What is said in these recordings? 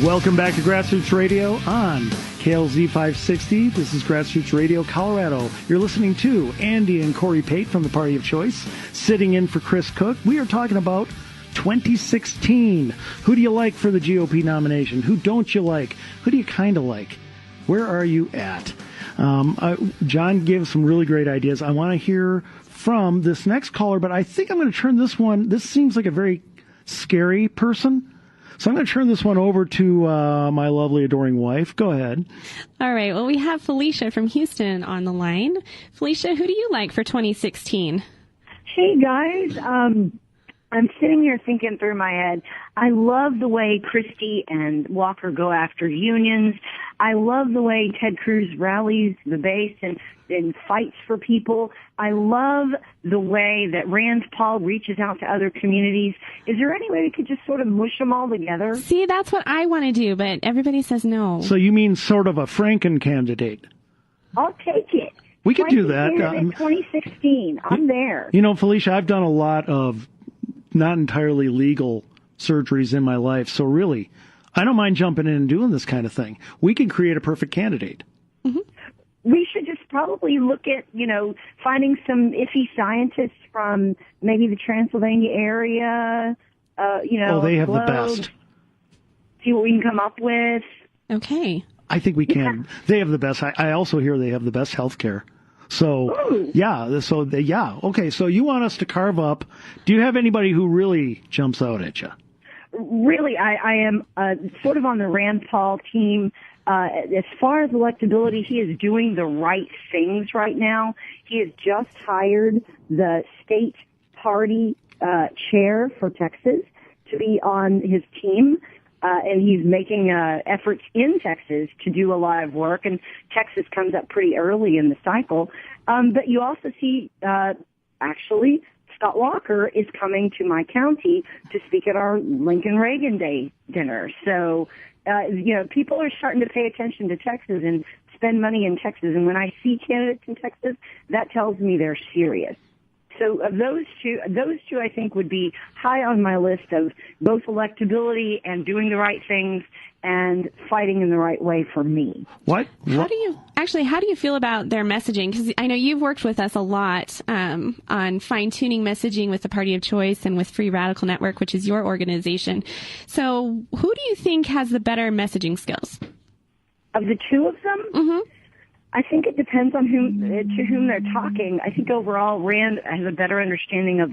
Welcome back to Grassroots Radio on KLZ 560. This is Grassroots Radio Colorado. You're listening to Andy and Corey Pate from the Party of Choice, sitting in for Chris Cook. We are talking about 2016. Who do you like for the GOP nomination? Who don't you like? Who do you kind of like? Where are you at? John gave some really great ideas. I want to hear from this next caller, but I think I'm going to turn this one. This seems like a very scary person. So I'm going to turn this one over to my lovely, adoring wife. Go ahead. All right. Well, we have Felicia from Houston on the line. Felicia, who do you like for 2016? Hey, guys. I'm sitting here thinking through my head. I love the way Christie and Walker go after unions. I love the way Ted Cruz rallies the base and fights for people. I love the way that Rand Paul reaches out to other communities. Is there any way we could just sort of mush them all together? See, that's what I want to do, but everybody says no. So you mean sort of a Franken candidate? I'll take it. We could do that. In 2016, I'm there. You know, Felicia, I've done a lot of not entirely legal surgeries in my life, so really, I don't mind jumping in and doing this kind of thing. We can create a perfect candidate. Mm-hmm. We should just probably look at, finding some iffy scientists from maybe the Transylvania area, Oh, they have the best. See what we can come up with. Okay. I think we can. Yeah. They have the best. I also hear they have the best health care. So, ooh. Yeah. Okay. So you want us to carve up. Do you have anybody who really jumps out at you? Really, I am sort of on the Rand Paul team. As far as electability, he is doing the right things right now. He has just hired the state party chair for Texas to be on his team, and he's making efforts in Texas to do a lot of work, and Texas comes up pretty early in the cycle. But you also see, actually, Scott Walker is coming to my county to speak at our Lincoln Reagan Day dinner. So, people are starting to pay attention to Texas and spend money in Texas. And when I see candidates in Texas, that tells me they're serious. So of those two I think would be high on my list of both electability and doing the right things and fighting in the right way for me. What? How do you feel about their messaging? Because I know you've worked with us a lot on fine-tuning messaging with the Party of Choice and with Free Radical Network, which is your organization. So who do you think has the better messaging skills? Of the two of them? Mm-hmm. I think it depends on to whom they're talking. I think overall Rand has a better understanding of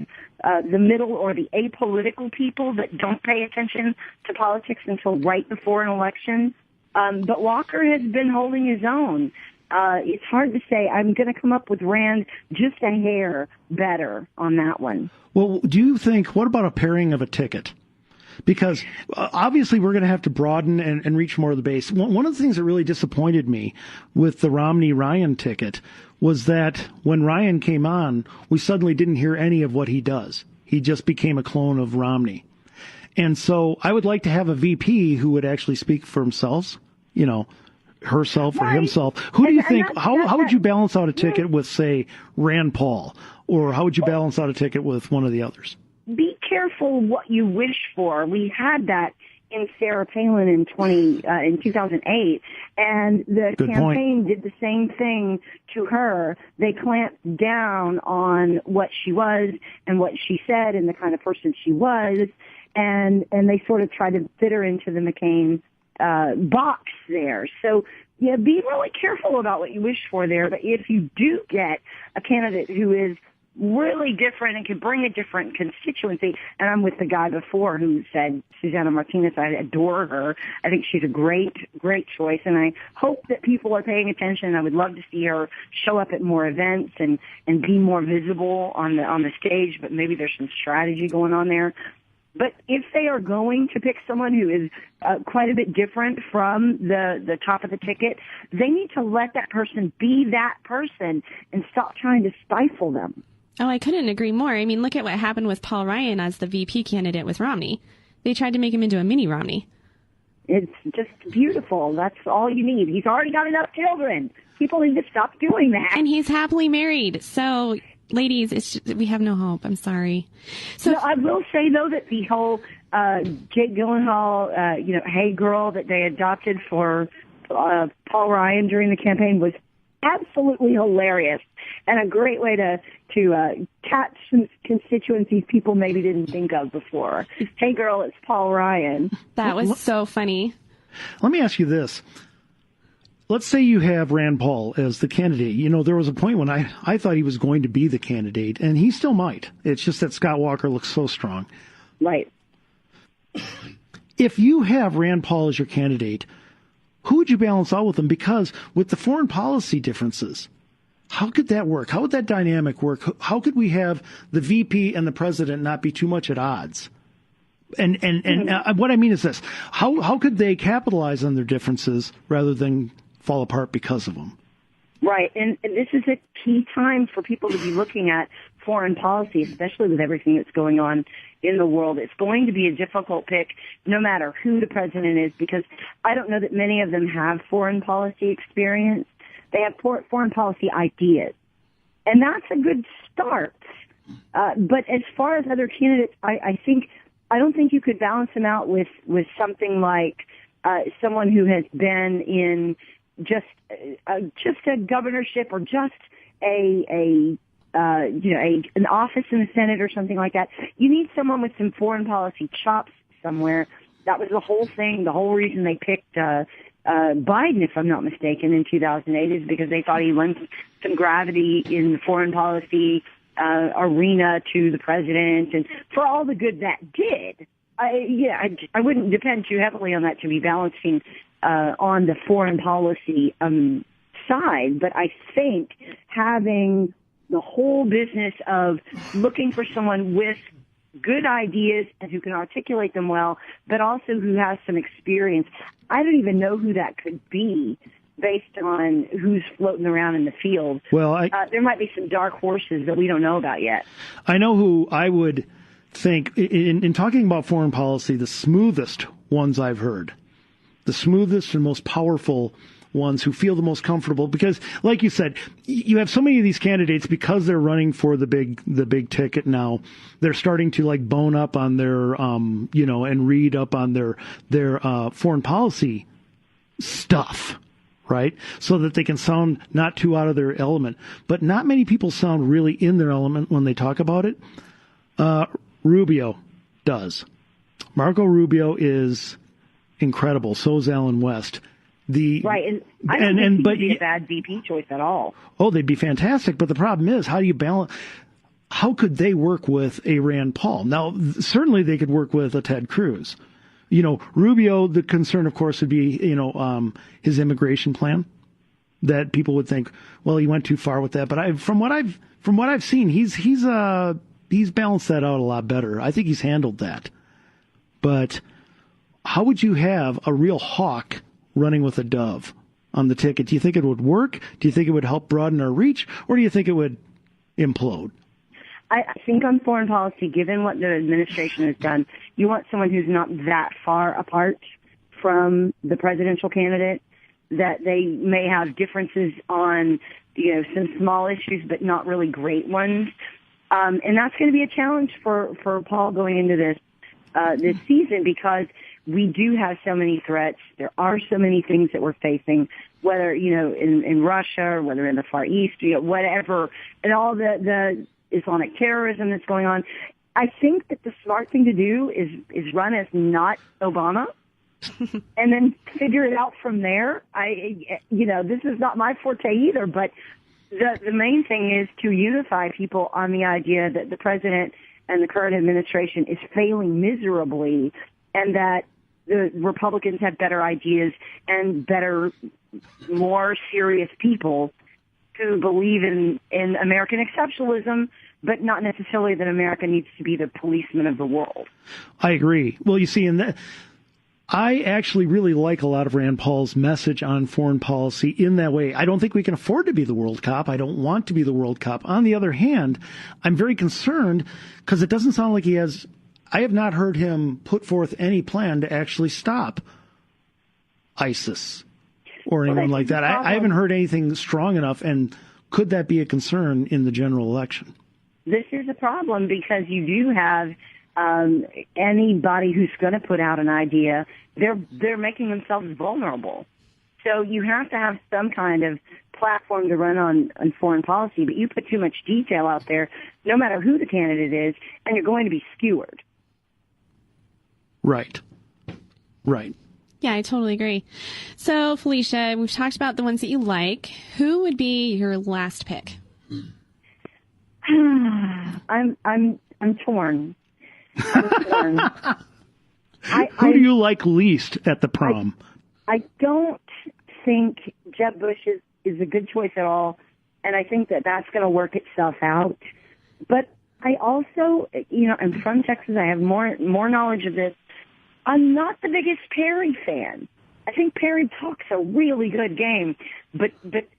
the middle or the apolitical people that don't pay attention to politics until right before an election. But Walker has been holding his own. It's hard to say. I'm going to come up with Rand just a hair better on that one. Well, do you think, what about a pairing of a ticket? Because obviously we're going to have to broaden and reach more of the base. One of the things that really disappointed me with the Romney-Ryan ticket was that when Ryan came on, we suddenly didn't hear any of what he does. He just became a clone of Romney. And so I would like to have a VP who would actually speak for himself, herself or himself. Who do you think, how would you balance out a ticket with, say, Rand Paul? Or how would you balance out a ticket with one of the others? Be careful what you wish for. We had that in Sarah Palin in 2008, and the campaign did the same thing to her. They clamped down on what she was and what she said and the kind of person she was, and they sort of tried to fit her into the McCain box there. So, yeah, be really careful about what you wish for there. But if you do get a candidate who is really different and can bring a different constituency. And I'm with the guy before who said, Susana Martinez, I adore her. I think she's a great, great choice. And I hope that people are paying attention. I would love to see her show up at more events and be more visible on the stage, but maybe there's some strategy going on there. But if they are going to pick someone who is quite a bit different from the top of the ticket, they need to let that person be that person and stop trying to stifle them. Oh, I couldn't agree more. I mean, look at what happened with Paul Ryan as the VP candidate with Romney. They tried to make him into a mini Romney. It's just beautiful. That's all you need. He's already got enough children. People need to stop doing that. And he's happily married. So, ladies, we have no hope. I'm sorry. So I will say, though, that the whole Jake Gyllenhaal, Hey Girl that they adopted for Paul Ryan during the campaign was absolutely hilarious and a great way to catch some constituencies people maybe didn't think of before. Hey Girl, it's Paul Ryan. That was so funny. Let me ask you this. Let's say you have Rand Paul as the candidate. You know, there was a point when I thought he was going to be the candidate, and he still might. It's just that Scott Walker looks so strong. Right. If you have Rand Paul as your candidate, who would you balance out with him? Because with the foreign policy differences, how could that work? How would that dynamic work? How could we have the VP and the president not be too much at odds? And what I mean is this. How could they capitalize on their differences rather than fall apart because of them? Right. And this is a key time for people to be looking at foreign policy, especially with everything that's going on in the world. It's going to be a difficult pick no matter who the president is, because I don't know that many of them have foreign policy experience. They have foreign policy ideas. And that's a good start. But as far as other candidates, I don't think you could balance them out with something like someone who has been in just a governorship or just an office in the Senate or something like that. You need someone with some foreign policy chops somewhere. That was the whole thing. The whole reason they picked Biden, if I'm not mistaken, in 2008 is because they thought he lent some gravity in the foreign policy arena to the president, and for all the good that did. I wouldn't depend too heavily on that to be balancing on the foreign policy side, but I think having the whole business of looking for someone with good ideas and who can articulate them well, but also who has some experience. I don't even know who that could be based on who's floating around in the field. Well, there might be some dark horses that we don't know about yet. I know who I would think, in talking about foreign policy, the smoothest ones I've heard, the smoothest and most powerful ones who feel the most comfortable, because like you said, you have so many of these candidates because they're running for the big ticket now. They're starting to like bone up on their, and read up on their foreign policy stuff, right? So that they can sound not too out of their element. But not many people sound really in their element when they talk about it. Rubio does. Marco Rubio is incredible. So is Alan West. Right, and I don't think he'd be a bad VP choice at all. Oh, they'd be fantastic, but the problem is, how do you balance? How could they work with a Rand Paul? Now, certainly they could work with a Ted Cruz. Rubio, the concern, of course, would be, his immigration plan. That people would think, well, he went too far with that. But from what I've seen, he's balanced that out a lot better. I think he's handled that. But how would you have a real hawk running with a dove on the ticket? Do you think it would work? Do you think it would help broaden our reach? Or do you think it would implode? I think on foreign policy, given what the administration has done, you want someone who's not that far apart from the presidential candidate, that they may have differences on, some small issues, but not really great ones. And that's going to be a challenge for Paul going into this season, because we do have so many threats. There are so many things that we're facing, whether, in Russia or whether in the Far East, whatever, and all the Islamic terrorism that's going on. I think that the smart thing to do is run as not Obama and then figure it out from there. This is not my forte either, but the main thing is to unify people on the idea that the president and the current administration is failing miserably, and that the Republicans have better ideas and better, more serious people who believe in American exceptionalism, but not necessarily that America needs to be the policeman of the world. I agree. Well, you see, I actually really like a lot of Rand Paul's message on foreign policy in that way. I don't think we can afford to be the world cop. I don't want to be the world cop. On the other hand, I'm very concerned because it doesn't sound like I have not heard him put forth any plan to actually stop ISIS or anyone like that. I haven't heard anything strong enough. And could that be a concern in the general election? This is a problem because you do have Anybody who's going to put out an idea, they're making themselves vulnerable. So you have to have some kind of platform to run on foreign policy, but you put too much detail out there, no matter who the candidate is, and you're going to be skewered. Right. Yeah, I totally agree. So, Felicia, we've talked about the ones that you like. Who would be your last pick? I'm torn. Who do you like least at the prom? I don't think Jeb Bush is a good choice at all, and I think that's going to work itself out. But I also, I'm from Texas. I have more knowledge of this. I'm not the biggest Perry fan. I think Perry talks a really good game, but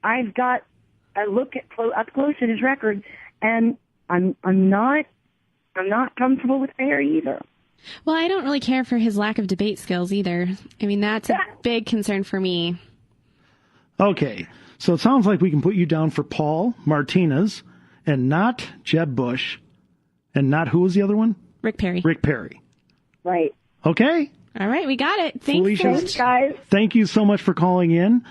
I've got a look up close at his record, and I'm not comfortable with Perry either. Well, I don't really care for his lack of debate skills either. I mean, that's a big concern for me. Okay, so it sounds like we can put you down for Paul Martinez and not Jeb Bush and not, who was the other one? Rick Perry. Rick Perry. Right. Okay. All right, we got it. Thanks, guys. Thank you so much for calling in.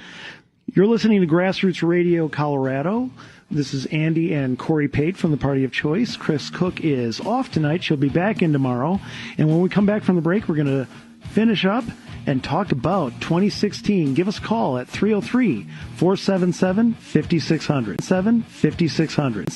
You're listening to Grassroots Radio Colorado. This is Andy and Corey Pate from the Party of Choice. Chris Cook is off tonight. She'll be back in tomorrow. And when we come back from the break, we're going to finish up and talk about 2016. Give us a call at 303-477-5600. 5600.